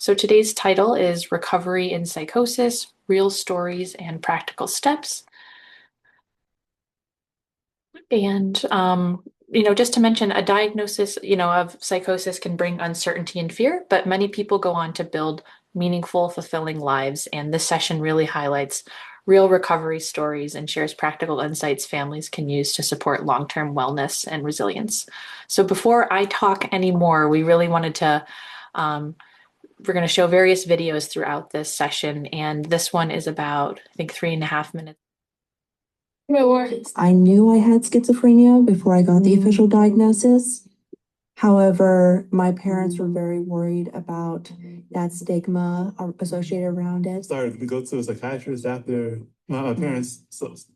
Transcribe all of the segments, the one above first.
So today's title is Recovery in Psychosis, Real Stories and Practical Steps. And, just to mention, a diagnosis, of psychosis can bring uncertainty and fear, but many people go on to build meaningful, fulfilling lives. And this session really highlights real recovery stories and shares practical insights families can use to support long-term wellness and resilience. So before I talk anymore, we really wanted to, we're going to show various videos throughout this session. And this one is about, I think, 3.5 minutes. I knew I had schizophrenia before I got the official diagnosis. However, my parents were very worried about that stigma associated around it. Started to go to a psychiatrist after my parents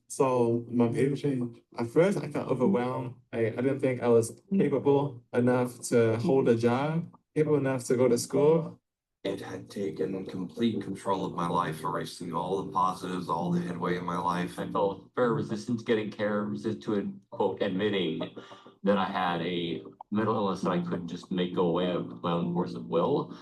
saw my behavior change. At first, I felt overwhelmed. I didn't think I was capable enough to hold a job, capable enough to go to school. It had taken complete control of my life, erasing all the positives, all the headway in my life. I felt very resistant to getting care, resistant to, quote, admitting that I had a mental illness that I couldn't just make go away with my own force of will.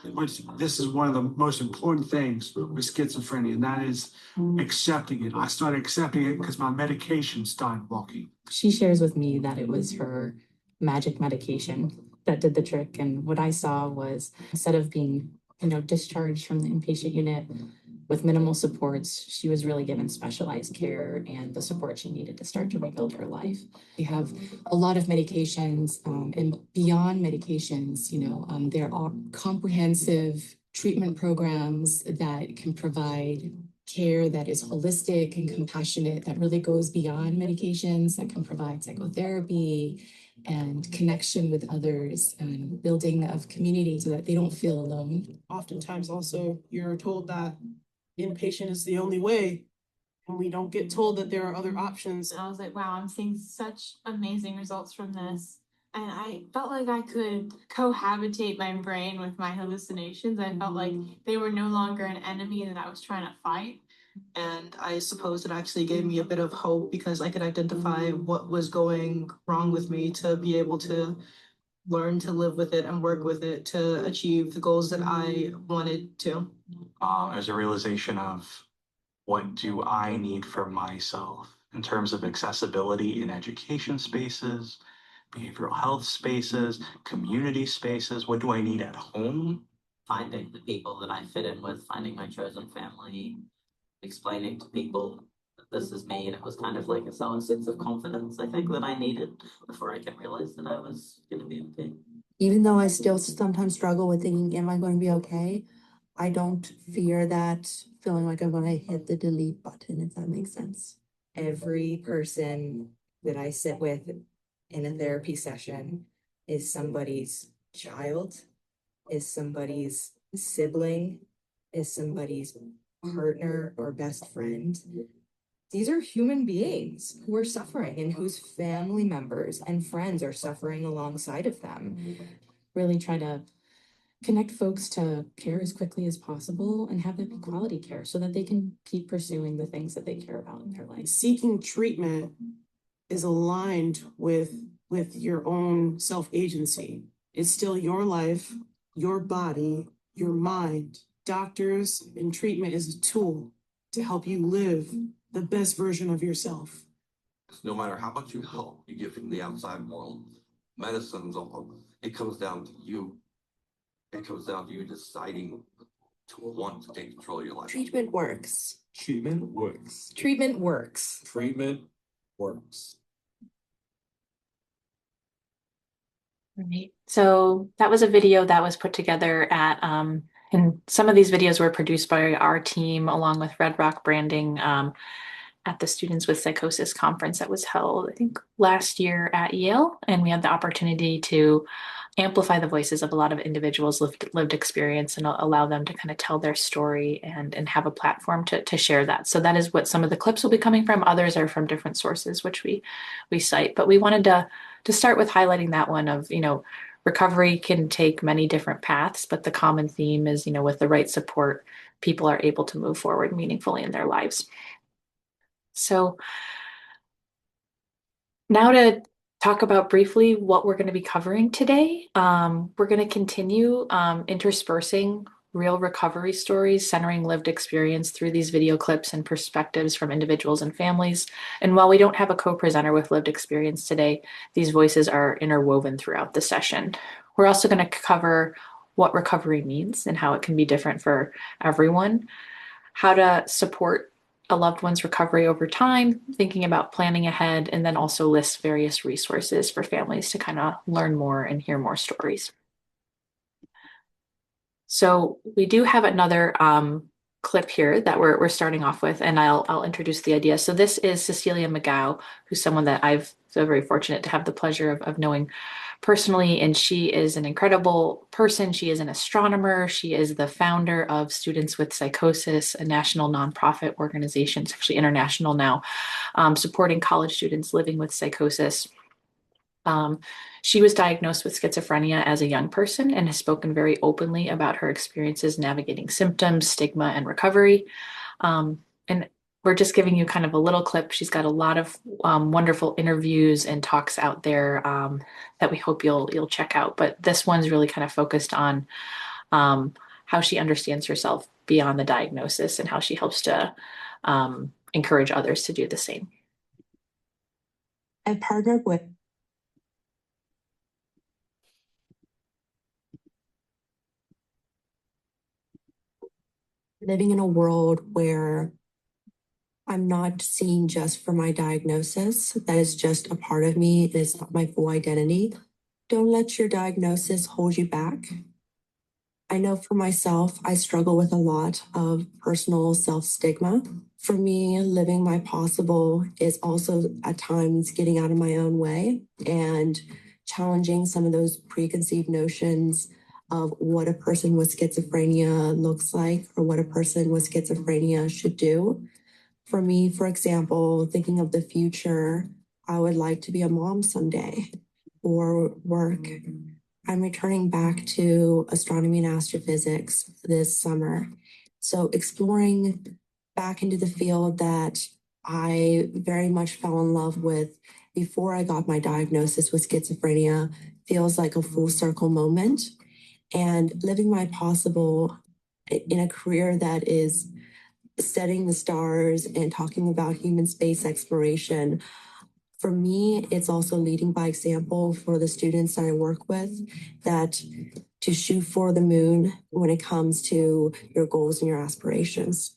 This is one of the most important things with schizophrenia, and that is accepting it. I started accepting it because my medication started working. She shares with me that it was her magic medication that did the trick. And what I saw was, instead of being discharged from the inpatient unit with minimal supports, she was really given specialized care and the support she needed to start to rebuild her life. We have a lot of medications, and beyond medications, there are comprehensive treatment programs that can provide care that is holistic and compassionate, that really goes beyond medications, that can provide psychotherapy and connection with others and building of community so that they don't feel alone. Oftentimes also you're told that inpatient is the only way, and we don't get told that there are other options. And I was like, wow, I'm seeing such amazing results from this. And I felt like I could cohabitate my brain with my hallucinations. I felt like they were no longer an enemy that I was trying to fight. And I suppose it actually gave me a bit of hope because I could identify what was going wrong with me to be able to learn to live with it and work with it to achieve the goals that I wanted to. There's a realization of what do I need for myself in terms of accessibility in education spaces, behavioral health spaces, community spaces. What do I need at home? Finding the people that I fit in with, finding my chosen family, explaining to people that this is me. And it was kind of like a sense of confidence, I think, that I needed before I could realize that I was going to be okay. Even though I still sometimes struggle with thinking, am I going to be okay? I don't fear that feeling like I'm going to hit the delete button, if that makes sense. Every person that I sit with in a therapy session is somebody's child, is somebody's sibling, is somebody's partner or best friend. These are human beings who are suffering and whose family members and friends are suffering alongside of them. Really try to connect folks to care as quickly as possible and have that be quality care so that they can keep pursuing the things that they care about in their life. Seeking treatment is aligned with your own self-agency. It's still your life, your body, your mind. Doctors and treatment is a tool to help you live the best version of yourself. No matter how much you help you get from the outside world, medicine's all, it comes down to you. It comes down to you deciding to want to take control of your life. Treatment works. Treatment works. Treatment works. Treatment works. Right. So that was a video that was put together at, and some of these videos were produced by our team along with Red Rock Branding at the Students with Psychosis conference that was held, I think, last year at Yale. And we had the opportunity to amplify the voices of a lot of individuals' lived experience and allow them to kind of tell their story and have a platform to share that. So that is what some of the clips will be coming from. Others are from different sources, which we cite. But we wanted to start with highlighting that one of, recovery can take many different paths, but the common theme is, with the right support, people are able to move forward meaningfully in their lives. So now to talk about briefly what we're going to be covering today. We're going to continue interspersing real recovery stories centering lived experience through these video clips and perspectives from individuals and families. And while we don't have a co-presenter with lived experience today, these voices are interwoven throughout the session. We're also going to cover what recovery means and how it can be different for everyone, how to support a loved one's recovery over time, thinking about planning ahead, and then also list various resources for families to kind of learn more and hear more stories. So we do have another clip here that we're starting off with, and I'll introduce the idea. So this is Cecilia McGow, who's someone that I've feel very fortunate to have the pleasure of knowing personally, and she is an incredible person. She is an astronomer. She is the founder of Students with Psychosis, a national nonprofit organization. It's actually international now, supporting college students living with psychosis. She was diagnosed with schizophrenia as a young person and has spoken very openly about her experiences navigating symptoms, stigma, and recovery. And we're just giving you kind of a little clip. She's got a lot of wonderful interviews and talks out there that we hope you'll check out. But this one's really kind of focused on how she understands herself beyond the diagnosis and how she helps to encourage others to do the same. I partnered with living in a world where I'm not seen just for my diagnosis. That is just a part of me. It is not my full identity. Don't let your diagnosis hold you back. I know for myself, I struggle with a lot of personal self-stigma. For me, living my possible is also at times getting out of my own way and challenging some of those preconceived notions of what a person with schizophrenia looks like or what a person with schizophrenia should do. For me, for example, thinking of the future, I would like to be a mom someday or work. I'm returning back to astronomy and astrophysics this summer. So exploring back into the field that I very much fell in love with before I got my diagnosis with schizophrenia feels like a full circle moment. And living my possible in a career that is studying the stars and talking about human space exploration. For me, it's also leading by example for the students that I work with, that to shoot for the moon when it comes to your goals and your aspirations.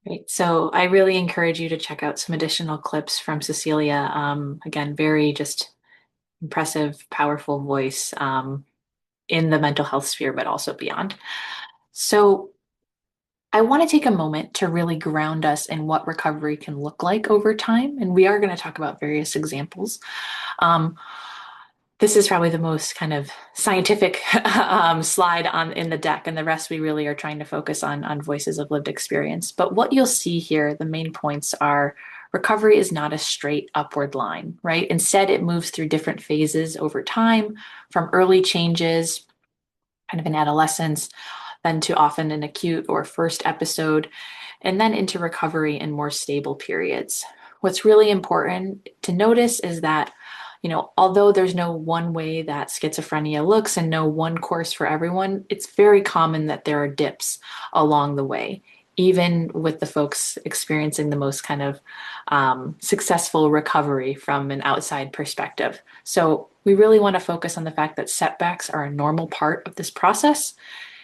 Great. So I really encourage you to check out some additional clips from Cecilia. Again, very just impressive, powerful voice in the mental health sphere, but also beyond. So I want to take a moment to really ground us in what recovery can look like over time. And we are going to talk about various examples. This is probably the most kind of scientific slide in the deck, and the rest we really are trying to focus on voices of lived experience. But what you'll see here, the main points are recovery is not a straight upward line, right? Instead, it moves through different phases over time, from early changes, kind of in adolescence, then to often an acute or first episode, and then into recovery in more stable periods. What's really important to notice is that, although there's no one way that schizophrenia looks and no one course for everyone, it's very common that there are dips along the way, even with the folks experiencing the most kind of successful recovery from an outside perspective. So we really want to focus on the fact that setbacks are a normal part of this process.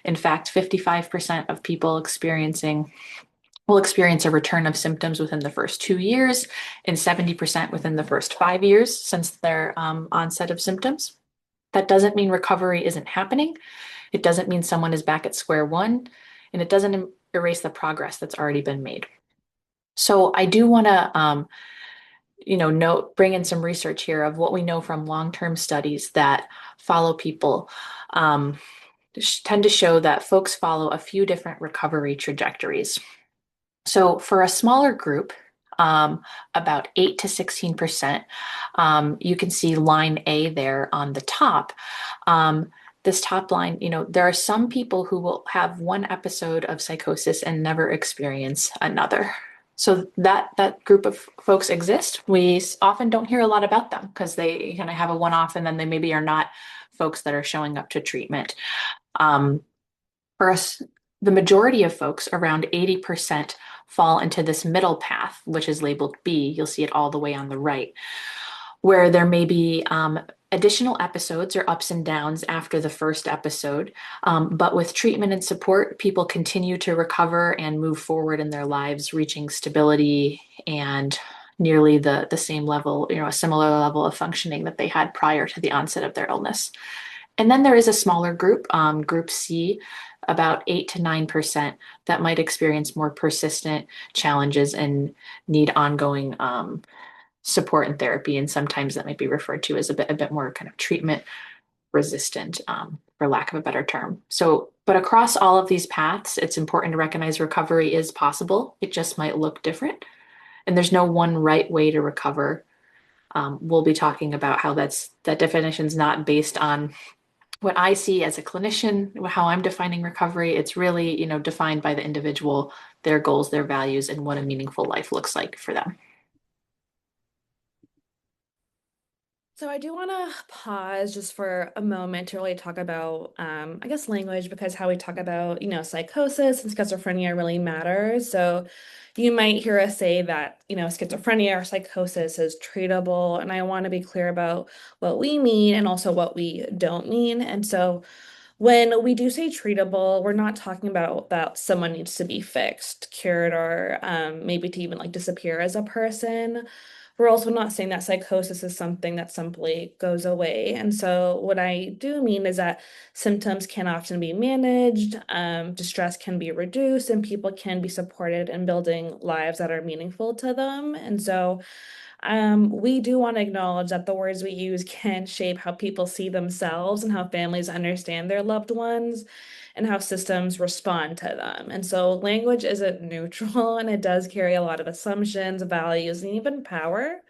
In fact, 55% of people will experience a return of symptoms within the first 2 years and 70% within the first 5 years since their onset of symptoms. That doesn't mean recovery isn't happening. It doesn't mean someone is back at square one, and it doesn't erase the progress that's already been made. So I do want to bring in some research here of what we know from long-term studies that follow people. Tend to show that folks follow a few different recovery trajectories. So for a smaller group, about 8 to 16%, you can see line A there on the top. This top line, there are some people who will have one episode of psychosis and never experience another. So that group of folks exist. We often don't hear a lot about them because they kind of have a one-off and then they maybe are not folks that are showing up to treatment. For us, the majority of folks, around 80%, fall into this middle path, which is labeled B. You'll see it all the way on the right, where there may be additional episodes or ups and downs after the first episode. But with treatment and support, people continue to recover and move forward in their lives, reaching stability and nearly the same level, a similar level of functioning that they had prior to the onset of their illness. And then there is a smaller group, group C, about 8 to 9%, that might experience more persistent challenges and need ongoing support and therapy. And sometimes that might be referred to as a bit more kind of treatment resistant, for lack of a better term. So, but across all of these paths, it's important to recognize recovery is possible. It just might look different. And there's no one right way to recover. We'll be talking about how that definition is not based on what I see as a clinician, how I'm defining recovery. It's really, defined by the individual, their goals, their values, and what a meaningful life looks like for them. So I do want to pause just for a moment to really talk about, I guess, language, because how we talk about, psychosis and schizophrenia really matters. So you might hear us say that, schizophrenia or psychosis is treatable, and I want to be clear about what we mean and also what we don't mean. And so when we do say treatable, we're not talking about that someone needs to be fixed, cured, or maybe to even like disappear as a person. We're also not saying that psychosis is something that simply goes away. And so what I do mean is that symptoms can often be managed, distress can be reduced, and people can be supported in building lives that are meaningful to them. And so we do want to acknowledge that the words we use can shape how people see themselves and how families understand their loved ones and how systems respond to them. And so language isn't neutral, and it does carry a lot of assumptions, values, and even power.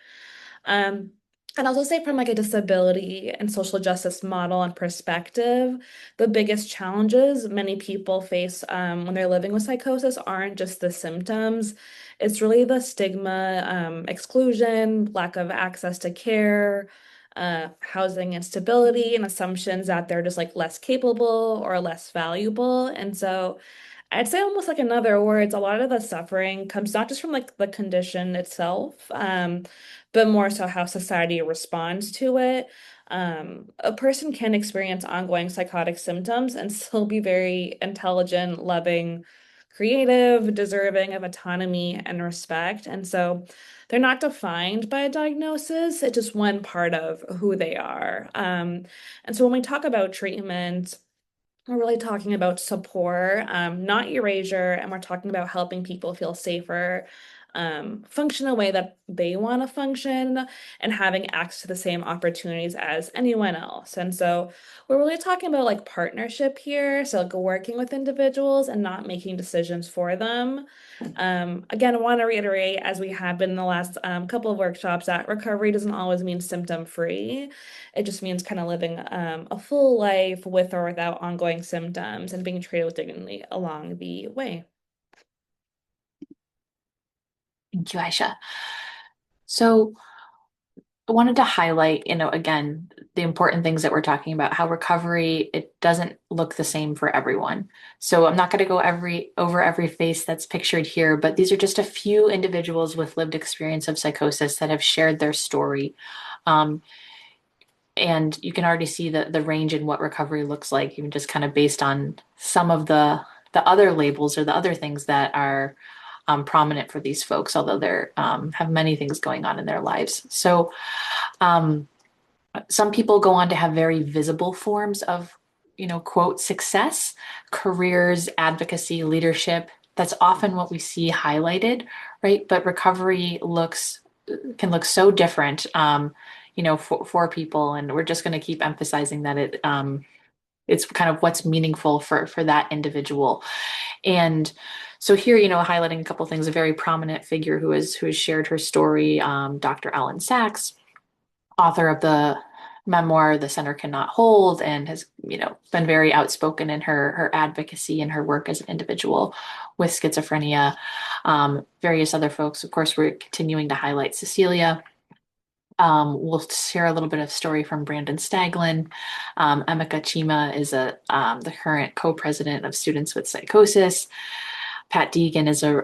Um, and also say from like a disability and social justice model and perspective, the biggest challenges many people face when they're living with psychosis aren't just the symptoms. It's really the stigma, exclusion, lack of access to care, housing instability, and assumptions that they're just like less capable or less valuable. And so I'd say almost like in other words, a lot of the suffering comes not just from like the condition itself, but more so how society responds to it. A person can experience ongoing psychotic symptoms and still be very intelligent, loving, creative, deserving of autonomy and respect. And so they're not defined by a diagnosis, it's just one part of who they are. And so when we talk about treatment, we're really talking about support, not erasure, and we're talking about helping people feel safer, function the way that they want to function, and having access to the same opportunities as anyone else. And so we're really talking about like partnership here, so like working with individuals and not making decisions for them. Again, I want to reiterate, as we have been in the last couple of workshops, that recovery doesn't always mean symptom-free. It just means kind of living a full life with or without ongoing symptoms and being treated with dignity along the way. Thank you, Aisha. So I wanted to highlight, again, the important things that we're talking about, how recovery, it doesn't look the same for everyone. So I'm not going to go over every face that's pictured here, but these are just a few individuals with lived experience of psychosis that have shared their story. And you can already see the range in what recovery looks like, even just kind of based on some of the other labels or the other things that are prominent for these folks, although they're have many things going on in their lives. So some people go on to have very visible forms of, quote, success, careers, advocacy, leadership. That's often what we see highlighted, right? But recovery can look so different, for people. And we're just going to keep emphasizing that it's kind of what's meaningful for that individual. And so here, highlighting a couple things, a very prominent figure who has shared her story, Dr. Yoviene Sykes, author of the memoir The Center Cannot Hold, and has been very outspoken in her advocacy and her work as an individual with schizophrenia. Various other folks, of course, we're continuing to highlight Cecilia. We'll share a little bit of story from Brandon Staglin. Emeka Chima is the current co-president of Students with Psychosis. Pat Deegan is a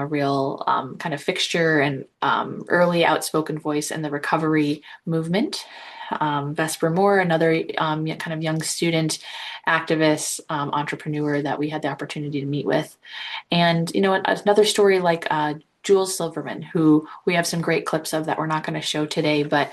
real kind of fixture and early outspoken voice in the recovery movement. Vesper Moore, another kind of young student activist, entrepreneur that we had the opportunity to meet with. And, another story like Jules Silverman, who we have some great clips of that we're not going to show today, but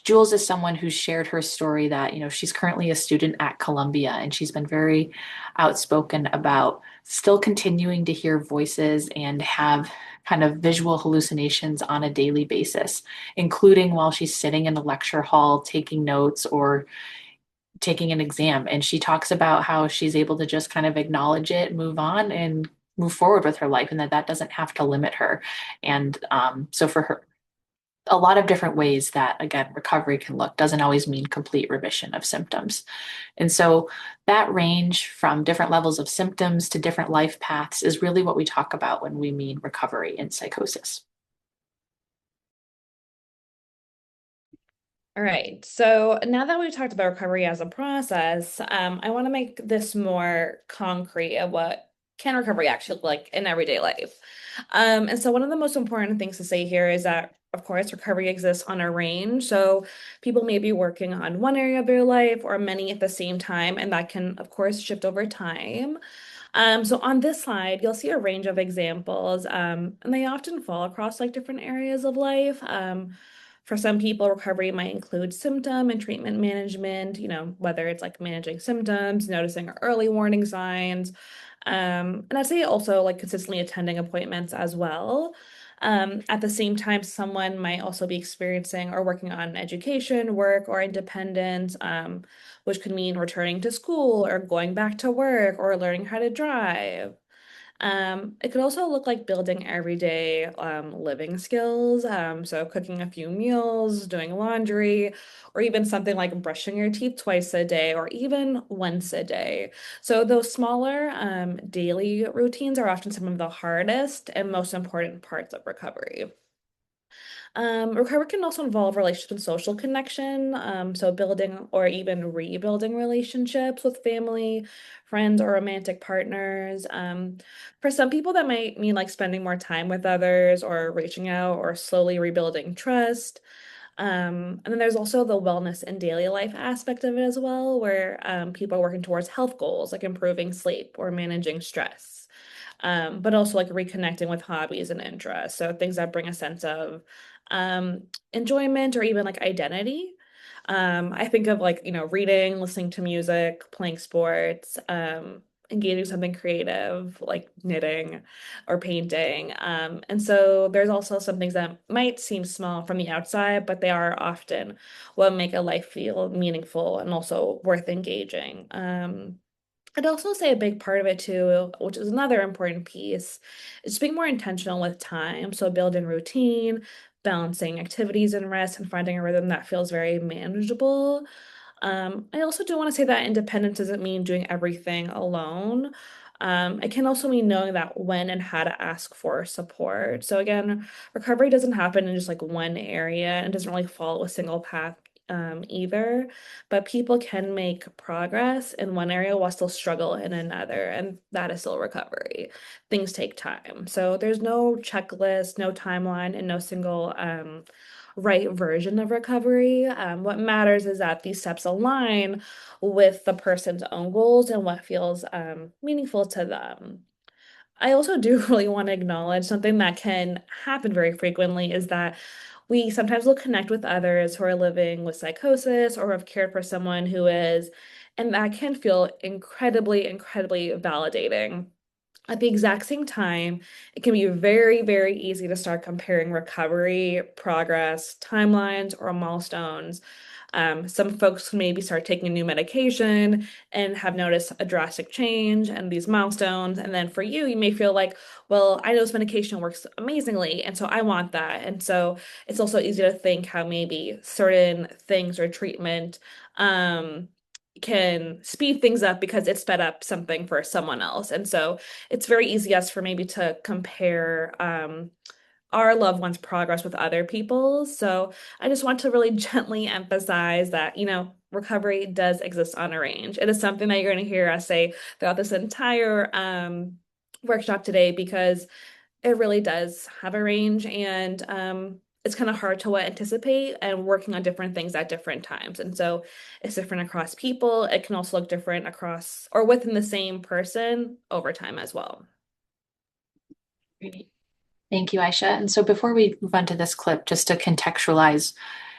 Jules is someone who shared her story that, she's currently a student at Columbia and she's been very outspoken about still continuing to hear voices and have kind of visual hallucinations on a daily basis, including while she's sitting in a lecture hall taking notes or taking an exam. And she talks about how she's able to just kind of acknowledge it, move on, and move forward with her life, and that doesn't have to limit her. And so for her, a lot of different ways that, again, recovery can look doesn't always mean complete remission of symptoms. And so that range from different levels of symptoms to different life paths is really what we talk about when we mean recovery in psychosis. All right, so now that we've talked about recovery as a process, I want to make this more concrete of what can recovery actually look like in everyday life. And so one of the most important things to say here is that, of course, recovery exists on a range. So people may be working on one area of their life or many at the same time, and that can, of course, shift over time. So on this slide, you'll see a range of examples, and they often fall across like different areas of life. For some people, recovery might include symptom and treatment management, whether it's like managing symptoms, noticing early warning signs, and I'd say also like consistently attending appointments as well. At the same time, someone might also be experiencing or working on education, work, or independence, which could mean returning to school or going back to work or learning how to drive. It could also look like building everyday living skills. So cooking a few meals, doing laundry, or even something like brushing your teeth twice a day or even once a day. So those smaller daily routines are often some of the hardest and most important parts of recovery. Recovery can also involve relationships and social connection, so building or even rebuilding relationships with family, friends, or romantic partners. For some people, that might mean like spending more time with others or reaching out or slowly rebuilding trust. And then there's also the wellness and daily life aspect of it as well, where people are working towards health goals like improving sleep or managing stress, but also like reconnecting with hobbies and interests. So things that bring a sense of um, enjoyment or even like identity. I think of like, reading, listening to music, playing sports, engaging something creative like knitting or painting. And so there's also some things that might seem small from the outside, but they are often what make a life feel meaningful and also worth engaging. I'd also say a big part of it too, which is another important piece, is being more intentional with time. So building routine, balancing activities and rest, and finding a rhythm that feels very manageable. I also do want to say that independence doesn't mean doing everything alone. It can also mean knowing that when and how to ask for support. So again, recovery doesn't happen in just like one area and doesn't really follow a single path either, but people can make progress in one area while still struggle in another, and that is still recovery. Things take time. So there's no checklist, no timeline, and no single right version of recovery. What matters is that these steps align with the person's own goals and what feels meaningful to them. I also do really want to acknowledge something that can happen very frequently is that we sometimes will connect with others who are living with psychosis or have cared for someone who is, and that can feel incredibly, incredibly validating. At the exact same time, it can be very, very easy to start comparing recovery, progress, timelines, or milestones. Some folks maybe start taking a new medication and have noticed a drastic change and these milestones. And then for you, you may feel like, well, I know this medication works amazingly, and so I want that. And so it's also easy to think how maybe certain things or treatment can speed things up because it sped up something for someone else. And so it's very easy as for maybe to compare our loved ones' progress with other people. So I just want to really gently emphasize that, recovery does exist on a range. It is something that you're going to hear us say throughout this entire workshop today because it really does have a range, and it's kind of hard to anticipate and working on different things at different times. And so it's different across people. It can also look different across or within the same person over time as well. Great. Thank you, Aisha. And so before we move on to this clip, just to contextualize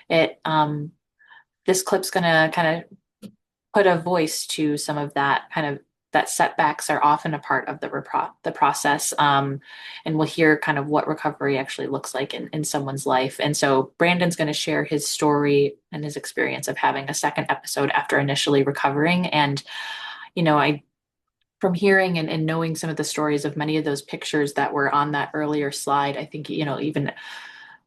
it, this clip's going to kind of put a voice to some of that setbacks are often a part of the process. And we'll hear kind of what recovery actually looks like in someone's life. And so Brandon's going to share his story and his experience of having a second episode after initially recovering. And, from hearing and knowing some of the stories of many of those pictures that were on that earlier slide, I think, even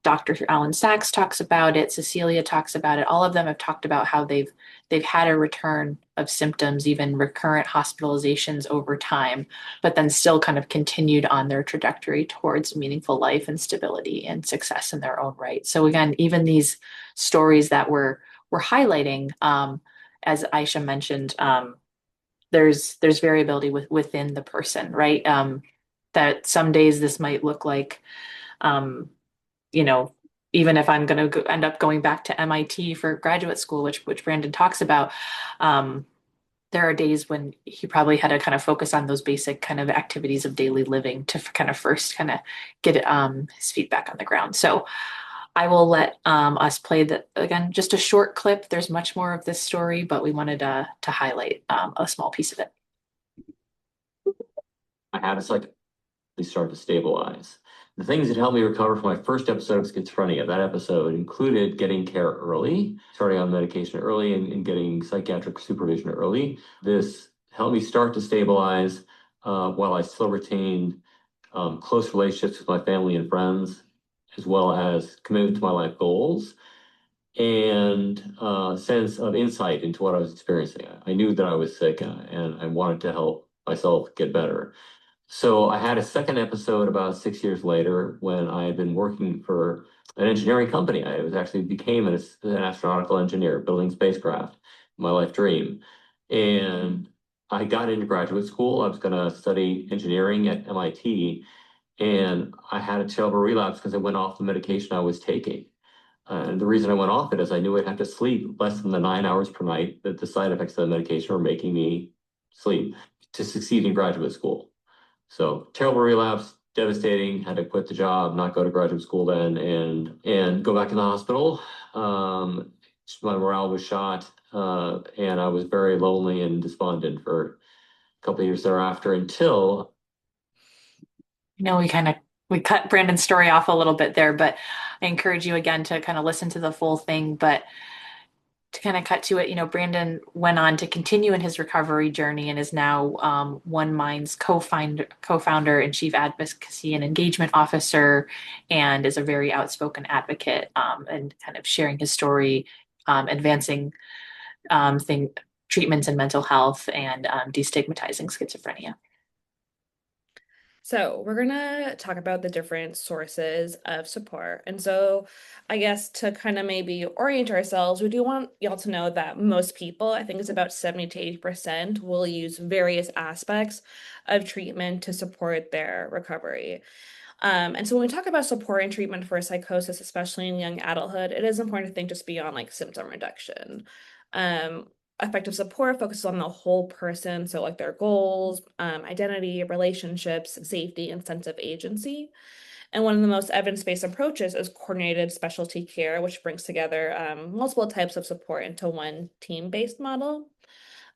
Dr. Alan Sachs talks about it, Cecilia talks about it. All of them have talked about how they've had a return of symptoms, even recurrent hospitalizations over time, but then still kind of continued on their trajectory towards meaningful life and stability and success in their own right. So again, even these stories that we're highlighting, as Aisha mentioned, there's variability within the person, right? That some days this might look like, even if I'm going to end up going back to MIT for graduate school, which Brandon talks about, there are days when he probably had to kind of focus on those basic kind of activities of daily living to kind of first kind of get his feet back on the ground. So I will let us play again, just a short clip. There's much more of this story, but we wanted to highlight a small piece of it. I had a psych start to stabilize. The things that helped me recover from my first episode of schizophrenia, that episode included getting care early, starting on medication early, and getting psychiatric supervision early. This helped me start to stabilize while I still retained close relationships with my family and friends, as well as commitment to my life goals and a sense of insight into what I was experiencing. I knew that I was sick and I wanted to help myself get better. So I had a second episode about 6 years later when I had been working for an engineering company. I was actually became an astronautical engineer, building spacecraft, my life dream. And I got into graduate school. I was going to study engineering at MIT, and I had a terrible relapse because I went off the medication I was taking. And the reason I went off it is I knew I'd have to sleep less than the 9 hours per night that the side effects of the medication were making me sleep to succeed in graduate school. So terrible relapse, devastating, had to quit the job, not go to graduate school then, and go back in the hospital. My morale was shot, and I was very lonely and despondent for a couple of years thereafter until we cut Brandon's story off a little bit there, but I encourage you again to kind of listen to the full thing. But to kind of cut to it, Brandon went on to continue in his recovery journey and is now One Mind's co-founder and chief advocacy and engagement officer, and is a very outspoken advocate and kind of sharing his story, advancing treatments in mental health and destigmatizing schizophrenia. So we're gonna talk about the different sources of support. And so I guess to kind of maybe orient ourselves, we do want y'all to know that most people, I think it's about 70 to 80%, will use various aspects of treatment to support their recovery. And so when we talk about support and treatment for psychosis, especially in young adulthood, it is important to think just beyond like symptom reduction. Effective support focuses on the whole person, so like their goals, identity, relationships, safety, and sense of agency. And one of the most evidence-based approaches is coordinated specialty care, which brings together multiple types of support into one team-based model.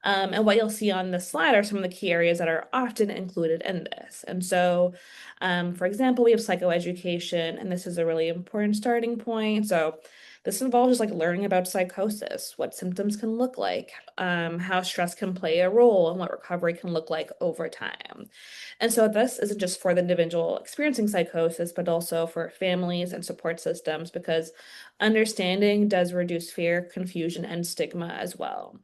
And what you'll see on the slide are some of the key areas that are often included in this. And so, for example, we have psychoeducation, and this is a really important starting point. So this involves just like learning about psychosis, what symptoms can look like, how stress can play a role, and what recovery can look like over time. And so this isn't just for the individual experiencing psychosis, but also for families and support systems, because understanding does reduce fear, confusion, and stigma as well.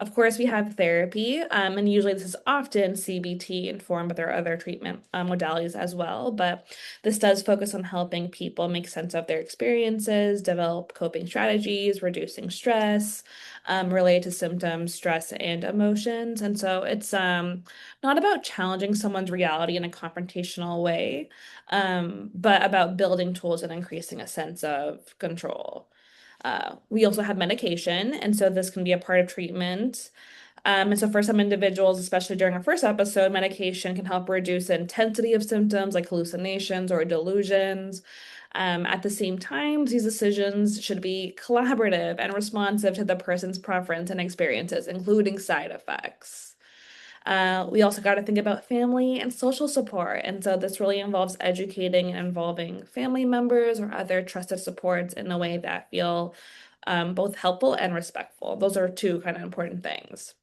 Of course, we have therapy, and usually this is often CBT informed, but there are other treatment modalities as well. But this does focus on helping people make sense of their experiences, develop coping strategies, reducing stress, related to symptoms, stress, and emotions. And so it's not about challenging someone's reality in a confrontational way, but about building tools and increasing a sense of control. We also have medication, and so this can be a part of treatment. And so for some individuals, especially during our first episode, medication can help reduce the intensity of symptoms like hallucinations or delusions. At the same time, these decisions should be collaborative and responsive to the person's preference and experiences, including side effects. We also got to think about family and social support. And so this really involves educating and involving family members or other trusted supports in a way that feel both helpful and respectful. Those are two kind of important things.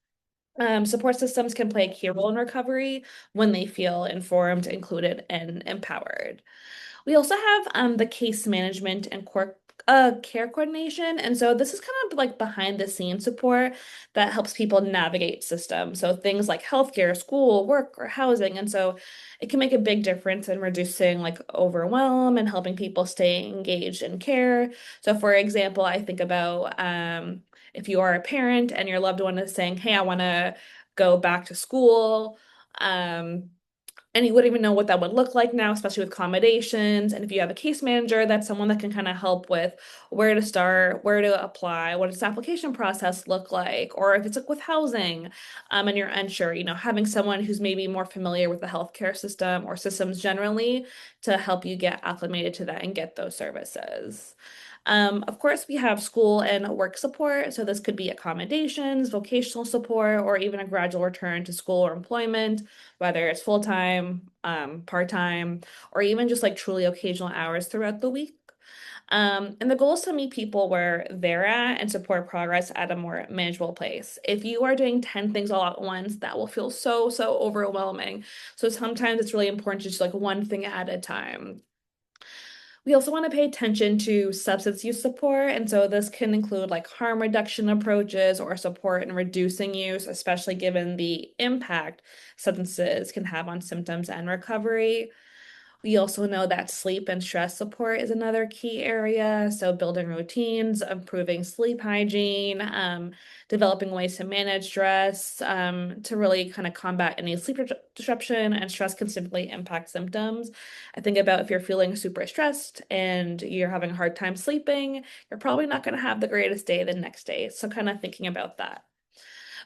Support systems can play a key role in recovery when they feel informed, included, and empowered. We also have the case management and care coordination. And so this is kind of like behind the scenes support that helps people navigate systems. So things like healthcare, school, work, or housing. And so it can make a big difference in reducing like overwhelm and helping people stay engaged in care. So for example, I think about if you are a parent and your loved one is saying, hey, I want to go back to school. And you wouldn't even know what that would look like now, especially with accommodations. And if you have a case manager, that's someone that can kind of help with where to start, where to apply, what does the application process look like, or if it's like with housing, and you're unsure, having someone who's maybe more familiar with the healthcare system or systems generally to help you get acclimated to that and get those services. Of course, we have school and work support. So this could be accommodations, vocational support, or even a gradual return to school or employment, whether it's full-time, part-time, or even just like truly occasional hours throughout the week. And the goal is to meet people where they're at and support progress at a more manageable place. If you are doing 10 things all at once, that will feel so, so overwhelming. So sometimes it's really important to just like one thing at a time. We also want to pay attention to substance use support. And so this can include like harm reduction approaches or support in reducing use, especially given the impact substances can have on symptoms and recovery. We also know that sleep and stress support is another key area. So building routines, improving sleep hygiene, developing ways to manage stress, to really kind of combat any sleep disruption, and stress can simply impact symptoms. I think about if you're feeling super stressed and you're having a hard time sleeping, you're probably not going to have the greatest day the next day. So kind of thinking about that.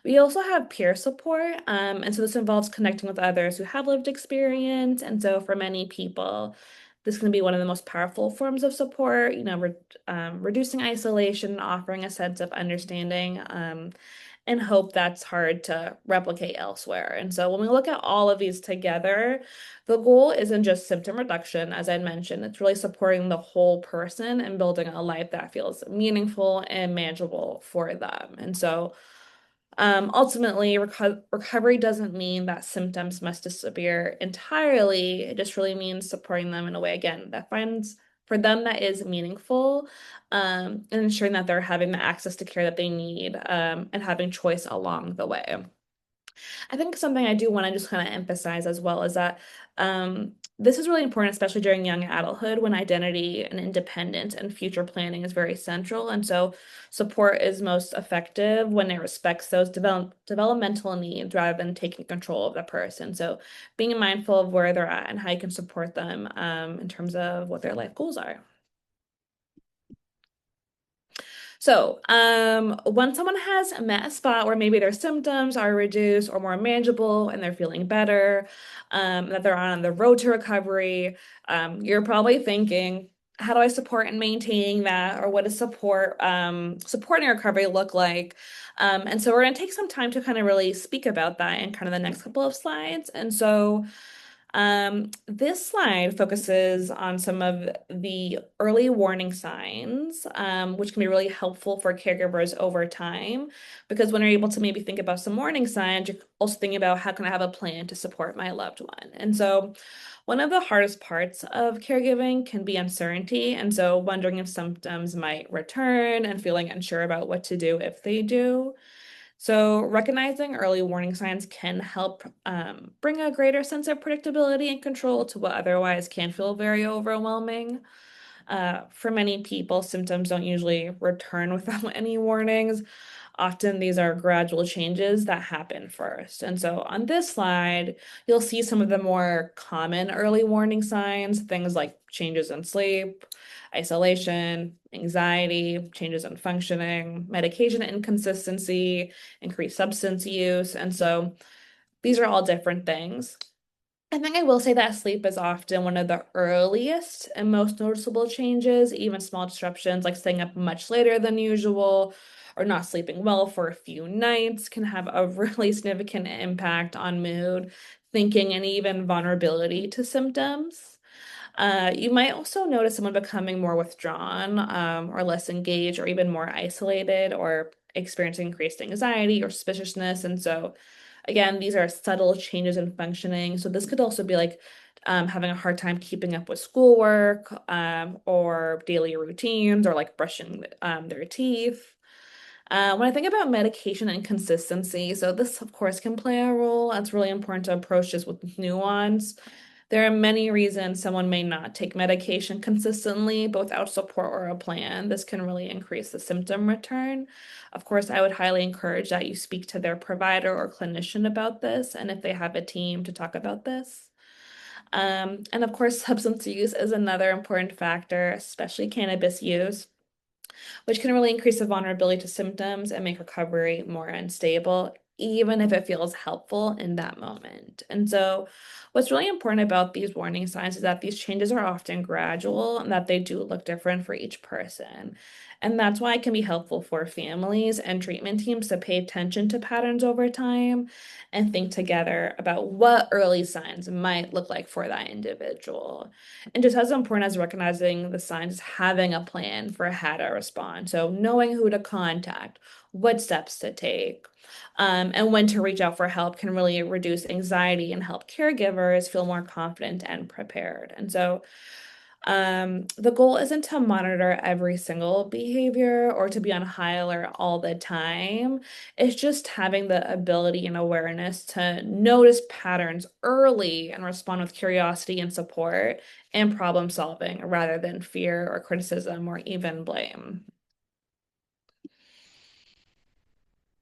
We also have peer support, and so this involves connecting with others who have lived experience. And so for many people, this can be one of the most powerful forms of support, reducing isolation, offering a sense of understanding, and hope that's hard to replicate elsewhere. And so when we look at all of these together, the goal isn't just symptom reduction, as I mentioned, it's really supporting the whole person and building a life that feels meaningful and manageable for them. And so ultimately, recovery doesn't mean that symptoms must disappear entirely. It just really means supporting them in a way, again, that finds for them that is meaningful, and ensuring that they're having the access to care that they need, and having choice along the way. I think something I do want to just kind of emphasize as well is that this is really important, especially during young adulthood when identity and independence and future planning is very central. And so support is most effective when it respects those developmental needs rather than taking control of the person. So being mindful of where they're at and how you can support them in terms of what their life goals are. So, when someone has met a spot where maybe their symptoms are reduced or more manageable and they're feeling better, that they're on the road to recovery, you're probably thinking, how do I support and maintain that? Or what does supporting recovery look like? And so we're going to take some time to kind of really speak about that in kind of the next couple of slides. And so this slide focuses on some of the early warning signs, which can be really helpful for caregivers over time, because when you're able to maybe think about some warning signs, you're also thinking about how can I have a plan to support my loved one. And so one of the hardest parts of caregiving can be uncertainty. And so wondering if symptoms might return and feeling unsure about what to do if they do. So recognizing early warning signs can help bring a greater sense of predictability and control to what otherwise can feel very overwhelming. For many people, symptoms don't usually return without any warnings. Often these are gradual changes that happen first. And so on this slide, you'll see some of the more common early warning signs, things like changes in sleep, isolation, anxiety, changes in functioning, medication inconsistency, increased substance use. And so these are all different things. I think I will say that sleep is often one of the earliest and most noticeable changes. Even small disruptions like staying up much later than usual or not sleeping well for a few nights can have a really significant impact on mood, thinking, and even vulnerability to symptoms. You might also notice someone becoming more withdrawn, or less engaged, or even more isolated, or experiencing increased anxiety or suspiciousness. And so, again, these are subtle changes in functioning. So this could also be like having a hard time keeping up with schoolwork, or daily routines, or like brushing their teeth. When I think about medication and consistency, so this, of course, can play a role. It's really important to approach this with nuance. There are many reasons someone may not take medication consistently, but without support or a plan. This can really increase the symptom return. Of course, I would highly encourage that you speak to their provider or clinician about this, and if they have a team to talk about this. And of course, substance use is another important factor, especially cannabis use, which can really increase the vulnerability to symptoms and make recovery more unstable, even if it feels helpful in that moment. And so, what's really important about these warning signs is that these changes are often gradual and that they do look different for each person. And that's why it can be helpful for families and treatment teams to pay attention to patterns over time and think together about what early signs might look like for that individual. And just as important as recognizing the signs is having a plan for how to respond. So knowing who to contact, what steps to take, and when to reach out for help can really reduce anxiety and help caregivers feel more confident and prepared. And so the goal isn't to monitor every single behavior or to be on high alert all the time. It's just having the ability and awareness to notice patterns early and respond with curiosity and support and problem solving rather than fear or criticism or even blame.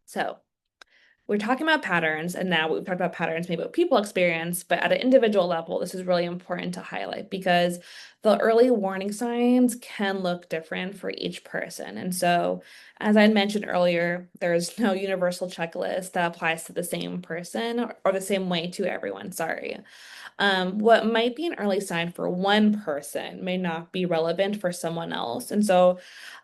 So, we're talking about patterns, and now we've talked about patterns, maybe what people experience, but at an individual level, this is really important to highlight because the early warning signs can look different for each person. And so, as I mentioned earlier, there's no universal checklist that applies to the same person or the same way to everyone. Sorry. What might be an early sign for one person may not be relevant for someone else. And so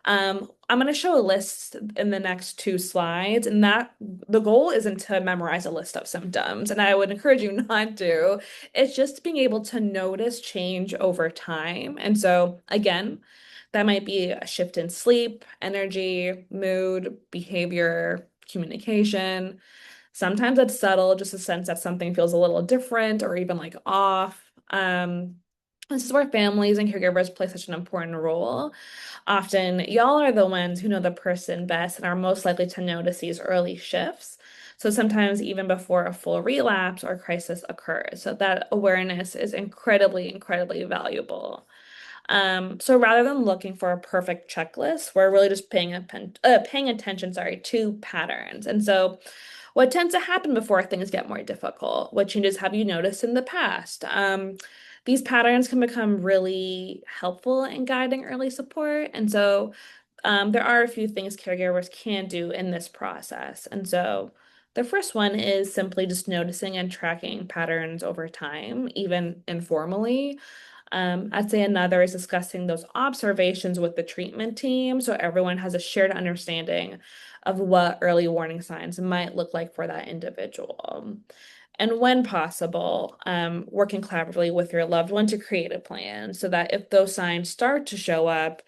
I'm going to show a list in the next two slides, and that the goal isn't to memorize a list of symptoms, and I would encourage you not to. It's just being able to notice change over time. And so, again, that might be a shift in sleep, energy, mood, behavior, communication. Sometimes it's subtle, just a sense that something feels a little different or even like off. This is where families and caregivers play such an important role. Often, y'all are the ones who know the person best and are most likely to notice these early shifts. So sometimes even before a full relapse or crisis occurs. So that awareness is incredibly, incredibly valuable. So rather than looking for a perfect checklist, we're really just paying attention, sorry, to patterns. And so what tends to happen before things get more difficult? What changes have you noticed in the past? These patterns can become really helpful in guiding early support. And so there are a few things caregivers can do in this process. And so the first one is simply just noticing and tracking patterns over time, even informally. I'd say another is discussing those observations with the treatment team so everyone has a shared understanding of what early warning signs might look like for that individual. And when possible, working collaboratively with your loved one to create a plan so that if those signs start to show up,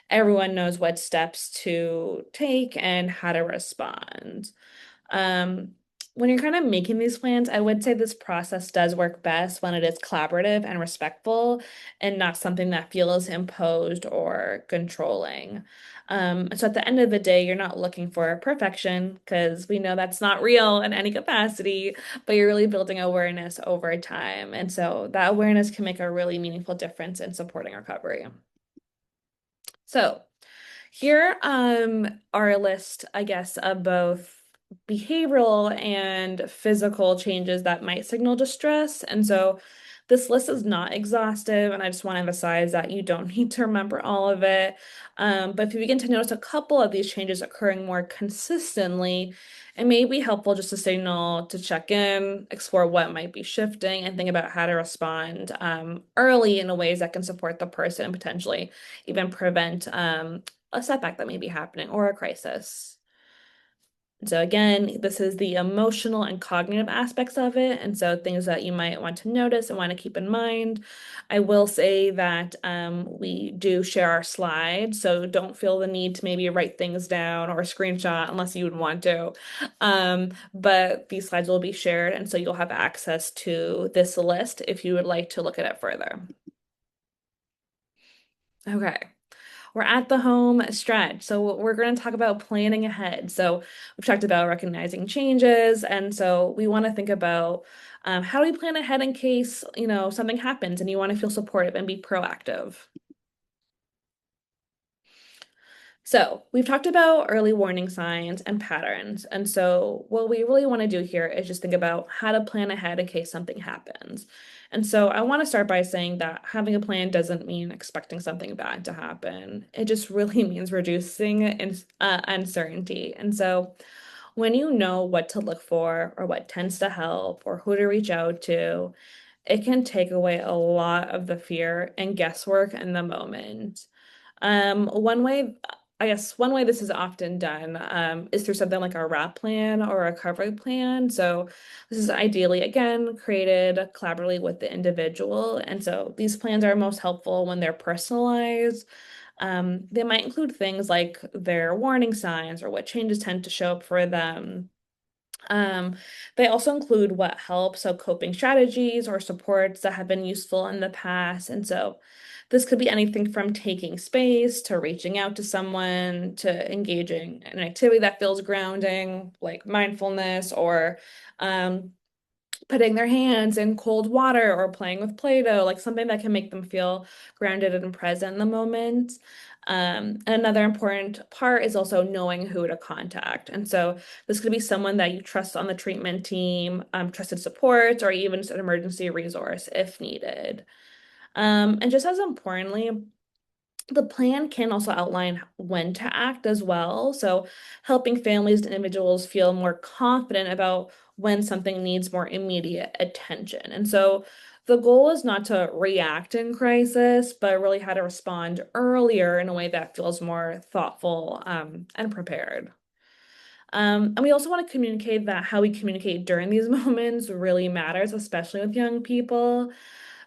everyone knows what steps to take and how to respond. Um, when you're kind of making these plans, I would say this process does work best when it is collaborative and respectful and not something that feels imposed or controlling. So at the end of the day, you're not looking for perfection because we know that's not real in any capacity, but you're really building awareness over time. And so that awareness can make a really meaningful difference in supporting recovery. So here are a list, I guess, of both behavioral and physical changes that might signal distress. And so this list is not exhaustive, and I just want to emphasize that you don't need to remember all of it. But if you begin to notice a couple of these changes occurring more consistently, it may be helpful just to signal to check in, explore what might be shifting, and think about how to respond early in ways that can support the person and potentially even prevent a setback that may be happening or a crisis. So again, this is the emotional and cognitive aspects of it, and so things that you might want to notice and want to keep in mind. I will say that we do share our slides, so don't feel the need to maybe write things down or screenshot unless you would want to. But these slides will be shared, and so you'll have access to this list if you would like to look at it further. Okay. We're at the home stretch. So we're going to talk about planning ahead. So we've talked about recognizing changes. And so we want to think about how do we plan ahead in case, something happens and you want to feel supportive and be proactive. So we've talked about early warning signs and patterns. And so what we really want to do here is just think about how to plan ahead in case something happens. And so I want to start by saying that having a plan doesn't mean expecting something bad to happen. It just really means reducing uncertainty. And so when you know what to look for or what tends to help or who to reach out to, it can take away a lot of the fear and guesswork in the moment. One way, I guess one way this is often done is through something like a RAP plan or a recovery plan. So this is ideally, again, created collaboratively with the individual. And so these plans are most helpful when they're personalized. They might include things like their warning signs or what changes tend to show up for them. Um, they also include what helps, so coping strategies or supports that have been useful in the past. And so this could be anything from taking space to reaching out to someone to engaging in an activity that feels grounding, like mindfulness or um, putting their hands in cold water or playing with Play-Doh, like something that can make them feel grounded and present in the moment. And another important part is also knowing who to contact. And so this could be someone that you trust on the treatment team, trusted support, or even just an emergency resource if needed. And just as importantly, the plan can also outline when to act as well. So helping families and individuals feel more confident about when something needs more immediate attention. And so the goal is not to react in crisis, but really how to respond earlier in a way that feels more thoughtful and prepared. And we also want to communicate that how we communicate during these moments really matters, especially with young people.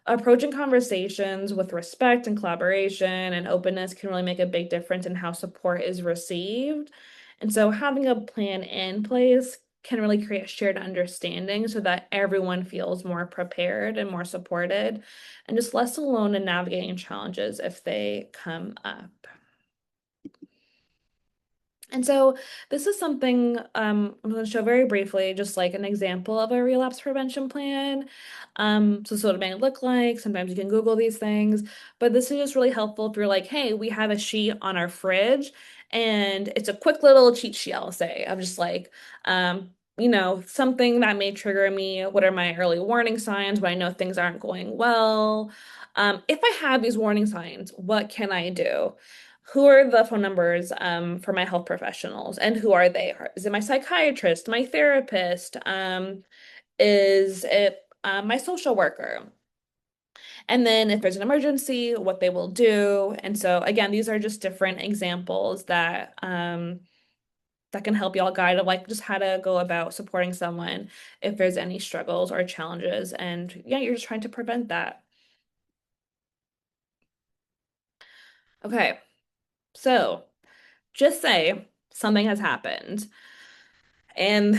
Approaching conversations with respect and collaboration and openness can really make a big difference in how support is received. And so having a plan in place can really create shared understanding so that everyone feels more prepared and more supported and just less alone in navigating challenges if they come up. And so this is something I'm going to show very briefly, just like an example of a relapse prevention plan. So what it may look like. Sometimes you can Google these things, but this is just really helpful if you're like, hey, we have a sheet on our fridge and it's a quick little cheat sheet, I'll say. I'm just like, something that may trigger me. What are my early warning signs when I know things aren't going well? If I have these warning signs, what can I do? Who are the phone numbers for my health professionals and who are they? Is it my psychiatrist, my therapist? Is it my social worker? And then if there's an emergency, what they will do. And so again, these are just different examples that can help y'all guide of like just how to go about supporting someone if there's any struggles or challenges. And yeah, you're just trying to prevent that. Okay, so just say something has happened And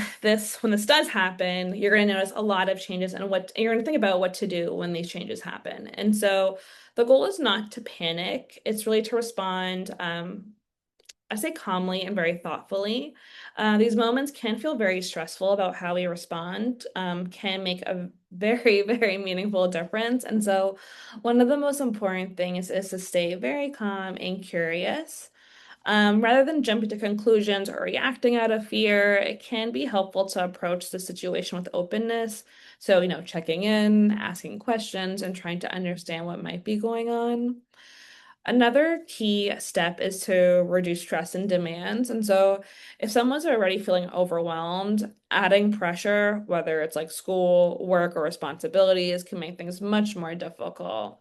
when this does happen, you're going to notice a lot of changes and you're going to think about what to do when these changes happen. And so the goal is not to panic. It's really to respond, I say calmly and very thoughtfully. These moments can feel very stressful about how we respond, can make a very, very meaningful difference. And so one of the most important things is to stay very calm and curious. Rather than jumping to conclusions or reacting out of fear, it can be helpful to approach the situation with openness. So, checking in, asking questions, and trying to understand what might be going on. Another key step is to reduce stress and demands. And so, if someone's already feeling overwhelmed, adding pressure, whether it's like school, work, or responsibilities, can make things much more difficult.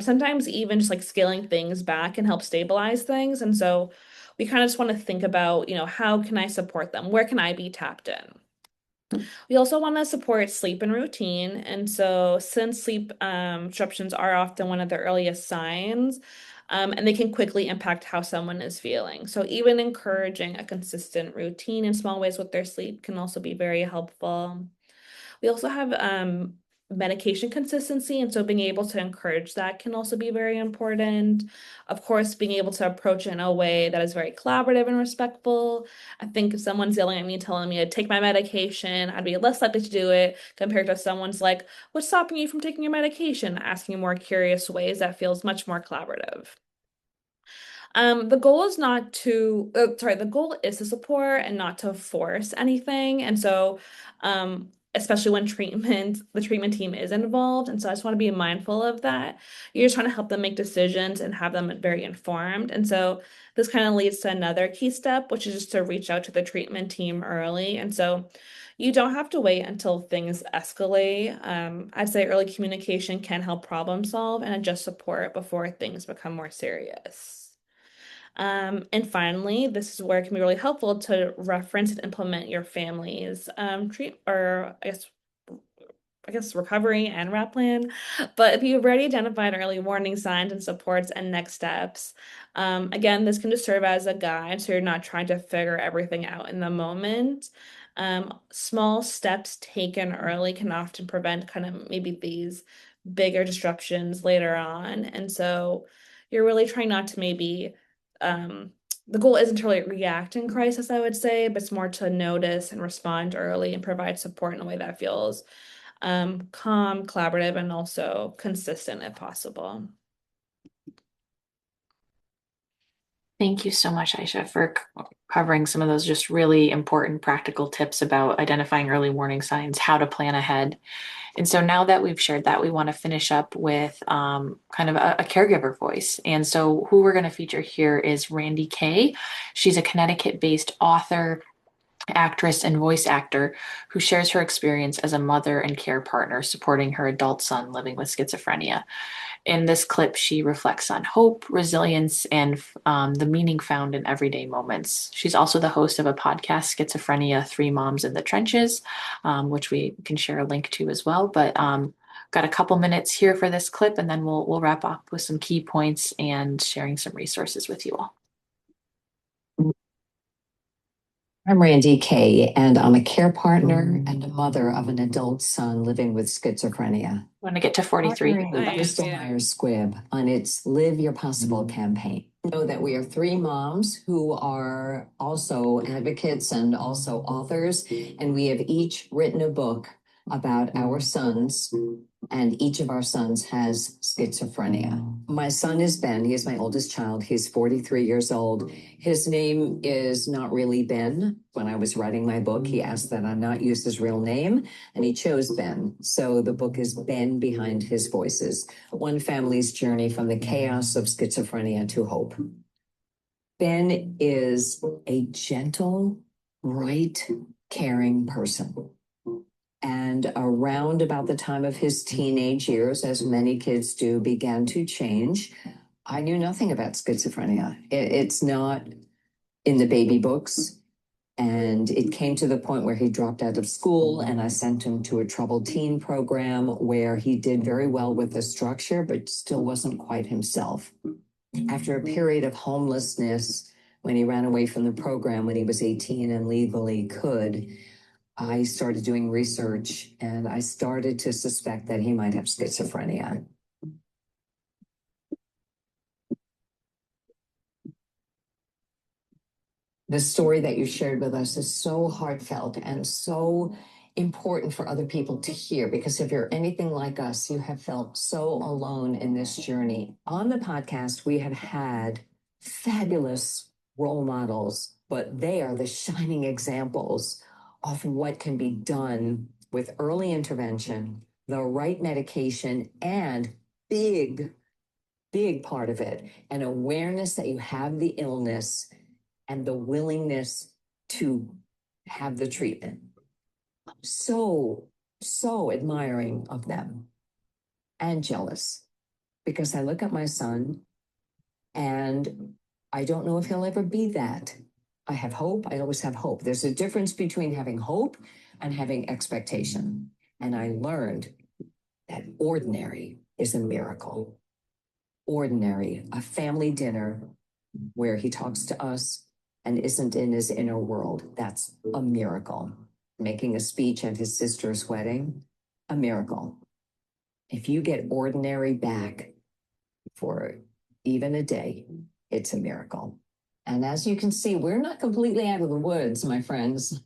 Sometimes even just like scaling things back can help stabilize things. And so we kind of just want to think about, how can I support them? Where can I be tapped in? We also want to support sleep and routine. And so since sleep disruptions are often one of the earliest signs, and they can quickly impact how someone is feeling. So even encouraging a consistent routine in small ways with their sleep can also be very helpful. We also have medication consistency, and so being able to encourage that can also be very important. Of course, being able to approach it in a way that is very collaborative and respectful. I think if someone's yelling at me, telling me to take my medication, I'd be less likely to do it compared to if someone's like, "What's stopping you from taking your medication?" Asking in more curious ways that feels much more collaborative. The goal is not to, the goal is to support and not to force anything. And so, especially when the treatment team is involved. And so I just want to be mindful of that. You're just trying to help them make decisions and have them very informed. And so this kind of leads to another key step, which is just to reach out to the treatment team early. And so you don't have to wait until things escalate. I'd say early communication can help problem solve and adjust support before things become more serious. And finally, this is where it can be really helpful to reference and implement your family's recovery and RAP plan. But if you've already identified early warning signs and supports and next steps, again, this can just serve as a guide so you're not trying to figure everything out in the moment. Small steps taken early can often prevent kind of maybe these bigger disruptions later on. And so you're really trying not to maybe the goal isn't to really react in crisis, I would say, but it's more to notice and respond early and provide support in a way that feels calm, collaborative, and also consistent if possible. Thank you so much, Aisha, for covering some of those just really important practical tips about identifying early warning signs, how to plan ahead. And so now that we've shared that, we want to finish up with kind of a caregiver voice. And so who we're going to feature here is Randy Kay. She's a Connecticut-based author, actress, and voice actor who shares her experience as a mother and care partner supporting her adult son living with schizophrenia. In this clip, she reflects on hope, resilience, and the meaning found in everyday moments. She's also the host of a podcast, Schizophrenia: Three Moms in the Trenches, which we can share a link to as well. But got a couple minutes here for this clip, and then we'll wrap up with some key points and sharing some resources with you all. I'm Randy Kay, and I'm a care partner and a mother of an adult son living with schizophrenia. Want to get to 43. Partnering with Bristol Myers Squibb on its Live Your Possible campaign. Know that we are three moms who are also advocates and also authors, and we have each written a book about our sons, and each of our sons has schizophrenia. My son is Ben. He is my oldest child. He's 43 years old. His name is not really Ben. When I was writing my book, he asked that I not use his real name, and he chose Ben. So the book is Ben Behind His Voices, one family's journey from the chaos of schizophrenia to hope. Ben is a gentle, bright, caring person. And around about the time of his teenage years, as many kids do, began to change. I knew nothing about schizophrenia. It's not in the baby books. And it came to the point where he dropped out of school, and I sent him to a troubled teen program where he did very well with the structure, but still wasn't quite himself. After a period of homelessness, when he ran away from the program when he was 18 and legally could, I started doing research and I started to suspect that he might have schizophrenia. The story that you shared with us is so heartfelt and so important for other people to hear, because if you're anything like us, you have felt so alone in this journey. On the podcast, we have had fabulous role models, but they are the shining examples of what can be done with early intervention, the right medication, and big part of it, an awareness that you have the illness and the willingness to have the treatment. So admiring of them and jealous, because I look at my son and I don't know if he'll ever be that. I have hope. I always have hope. There's a difference between having hope and having expectation. And I learned that ordinary is a miracle. Ordinary, a family dinner where he talks to us and isn't in his inner world. That's a miracle. Making a speech at his sister's wedding, a miracle. If you get ordinary back for even a day, it's a miracle. And as you can see, we're not completely out of the woods, my friends.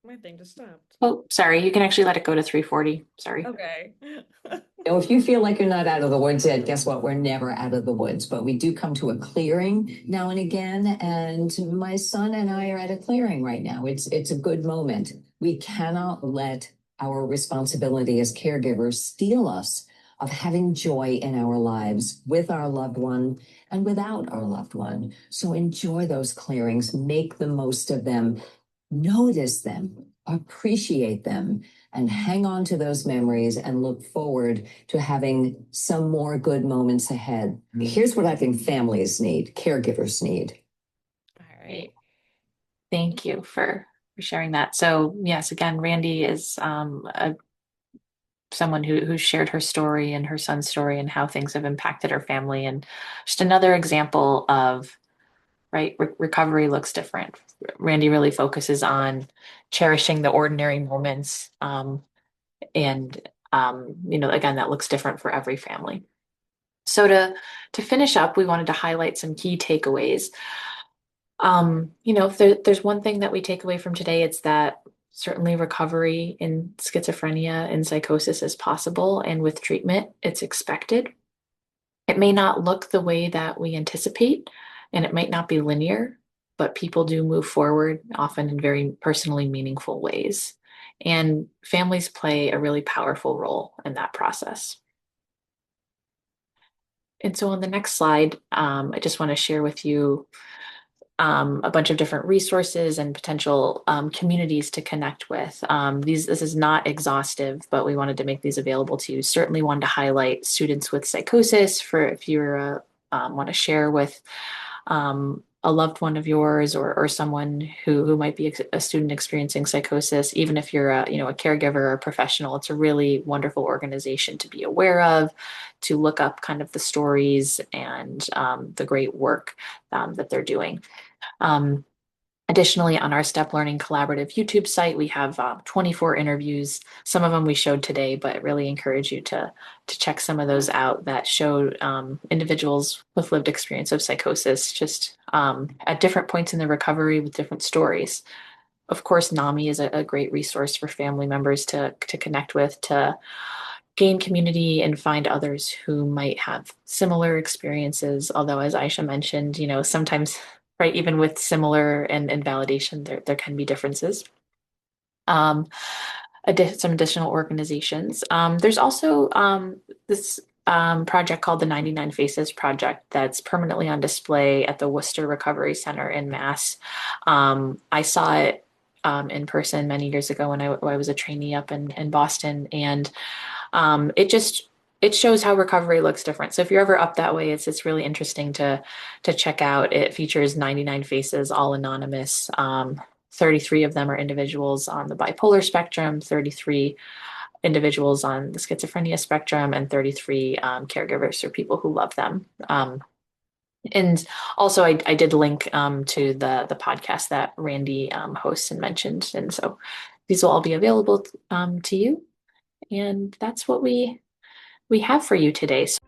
My thing just stopped. Oh, sorry. You can actually let it go to 340. Sorry. Okay. Now, if you feel like you're not out of the woods yet, guess what? We're never out of the woods, but we do come to a clearing now and again. And my son and I are at a clearing right now. It's a good moment. We cannot let our responsibility as caregivers steal us of having joy in our lives with our loved one and without our loved one. So enjoy those clearings, make the most of them, notice them, appreciate them, and hang on to those memories and look forward to having some more good moments ahead. Here's what I think families need, caregivers need. All right. Thank you for sharing that. So yes, again, Randy is someone who shared her story and her son's story and how things have impacted her family, and just another example of recovery looks different. Randy really focuses on cherishing the ordinary moments, and again, that looks different for every family. So to finish up, we wanted to highlight some key takeaways. If there's one thing that we take away from today, it's that certainly recovery in schizophrenia and psychosis is possible, and with treatment, it's expected. It may not look the way that we anticipate, and it might not be linear, but people do move forward, often in very personally meaningful ways. And families play a really powerful role in that process. And so on the next slide, I just want to share with you a bunch of different resources and potential communities to connect with. This is not exhaustive, but we wanted to make these available to you. Certainly wanted to highlight Students with Psychosis for if you want to share with a loved one of yours or someone who might be a student experiencing psychosis. Even if you're a caregiver or a professional, it's a really wonderful organization to be aware of, to look up kind of the stories and the great work that they're doing. Additionally, on our Step Learning Collaborative YouTube site, we have 24 interviews. Some of them we showed today, but I really encourage you to check some of those out that show individuals with lived experience of psychosis, just at different points in the recovery with different stories. Of course, NAMI is a great resource for family members to connect with, to gain community and find others who might have similar experiences. Although, as Aisha mentioned, sometimes, right, even with similar and validation, there can be differences. Some additional organizations. There's also this project called the 99 Faces Project that's permanently on display at the Worcester Recovery Center in Mass. I saw it in person many years ago when I was a trainee up in Boston, and it shows how recovery looks different. So if you're ever up that way, it's really interesting to check out. It features 99 faces, all anonymous. 33 of them are individuals on the bipolar spectrum, 33 individuals on the schizophrenia spectrum and 33 caregivers or people who love them. And also, I did link to the podcast that Randy hosts and mentioned, and so these will all be available to you. And that's what we have for you today. So